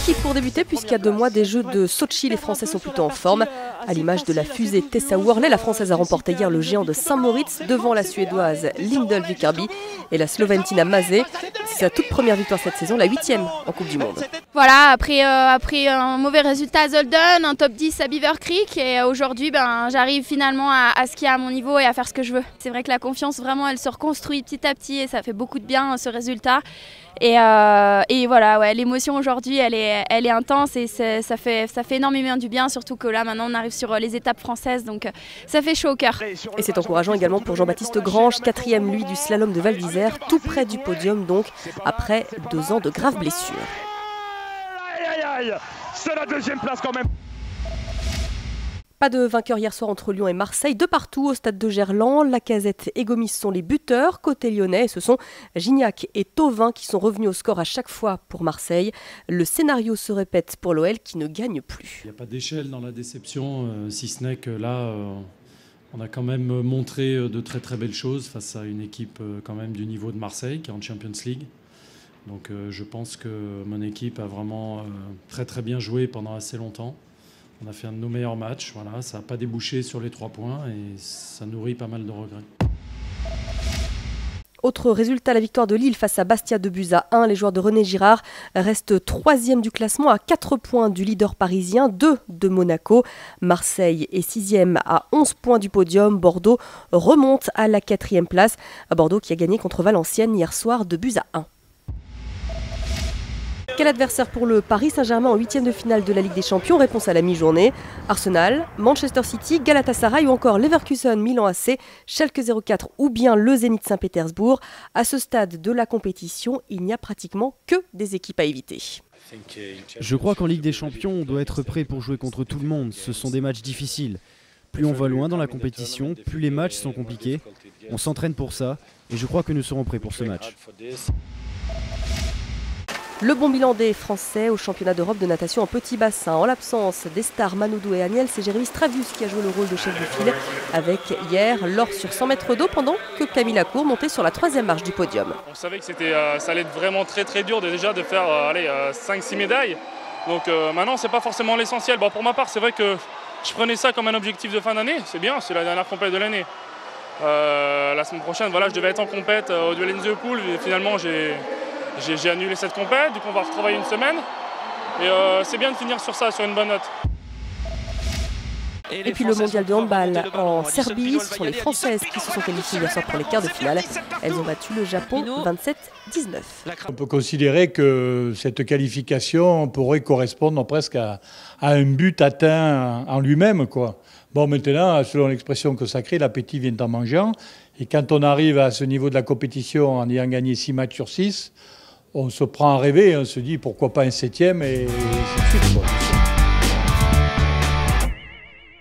ski pour débuter, puisqu'il y a 2 mois des Jeux de Sochi, les Français sont plutôt en forme. À l'image de la fusée Tessa Worley, la Française a remporté hier le géant de Saint-Moritz devant la Suédoise Lindell Vikerby et la Slovène Tina Maze. C'est sa toute première victoire cette saison, la 8e en Coupe du Monde. Voilà, après un mauvais résultat à Zolden, un top 10 à Beaver Creek, et aujourd'hui j'arrive finalement à skier à mon niveau et à faire ce que je veux. C'est vrai que la confiance vraiment elle se reconstruit petit à petit et ça fait beaucoup de bien ce résultat. Et voilà, ouais, l'émotion aujourd'hui elle est intense et ça fait énormément du bien, surtout que là maintenant on arrive sur les étapes françaises, donc ça fait chaud au cœur. Et c'est encourageant également pour Jean-Baptiste Grange, 4e lui du slalom de Val d'Isère, tout près du podium donc, après 2 ans de graves blessures. C'est la 2e place quand même. Pas de vainqueur hier soir entre Lyon et Marseille. De partout au stade de Gerland, Lacazette et Gomis sont les buteurs. Côté lyonnais, ce sont Gignac et Thauvin qui sont revenus au score à chaque fois pour Marseille. Le scénario se répète pour l'OL qui ne gagne plus. Il n'y a pas d'échelle dans la déception, si ce n'est que là, on a quand même montré de très très belles choses face à une équipe quand même du niveau de Marseille qui est en Champions League. Donc je pense que mon équipe a vraiment très très bien joué pendant assez longtemps. On a fait un de nos meilleurs matchs, voilà, ça n'a pas débouché sur les 3 points et ça nourrit pas mal de regrets. Autre résultat, la victoire de Lille face à Bastia 2-1. Les joueurs de René Girard restent 3e du classement à 4 points du leader parisien, 2 de Monaco. Marseille est 6e à 11 points du podium. Bordeaux remonte à la 4e place. Bordeaux qui a gagné contre Valenciennes hier soir 2-1. Quel adversaire pour le Paris Saint-Germain en 8e de finale de la Ligue des Champions? Réponse à la mi-journée. Arsenal, Manchester City, Galatasaray ou encore Leverkusen, Milan AC, Schalke 04 ou bien le Zénith Saint-Pétersbourg. À ce stade de la compétition, il n'y a pratiquement que des équipes à éviter. Je crois qu'en Ligue des Champions, on doit être prêt pour jouer contre tout le monde. Ce sont des matchs difficiles. Plus on va loin dans la compétition, plus les matchs sont compliqués. On s'entraîne pour ça et je crois que nous serons prêts pour ce match. Le bon bilan des Français au championnat d'Europe de natation en petit bassin. En l'absence des stars Manoudou et Agnel, c'est Jérémy Stravius qui a joué le rôle de chef de file avec hier l'or sur 100 mètres d'eau pendant que Camille Lacour montait sur la 3e marche du podium. On savait que ça allait être vraiment très très dur déjà de faire 5-6 médailles. Donc maintenant c'est pas forcément l'essentiel. Bon, pour ma part c'est vrai que je prenais ça comme un objectif de fin d'année. C'est bien, c'est la dernière compète de l'année. La semaine prochaine voilà, je devais être en compète au Duel in the Pool et finalement j'ai annulé cette compète, du coup on va retravailler une semaine. Et c'est bien de finir sur ça, sur une bonne note. Et puis le mondial de handball en Serbie, ce sont les Françaises qui se sont qualifiées hier soir pour les quarts de finale. Elles ont battu le Japon 27-19. On peut considérer que cette qualification pourrait correspondre presque à un but atteint en lui-même, quoi. Bon, maintenant, selon l'expression que ça crée, l'appétit vient en mangeant. Et quand on arrive à ce niveau de la compétition en ayant gagné 6 matchs sur 6, on se prend à rêver, on se dit pourquoi pas un 7e et ainsi de suite, quoi.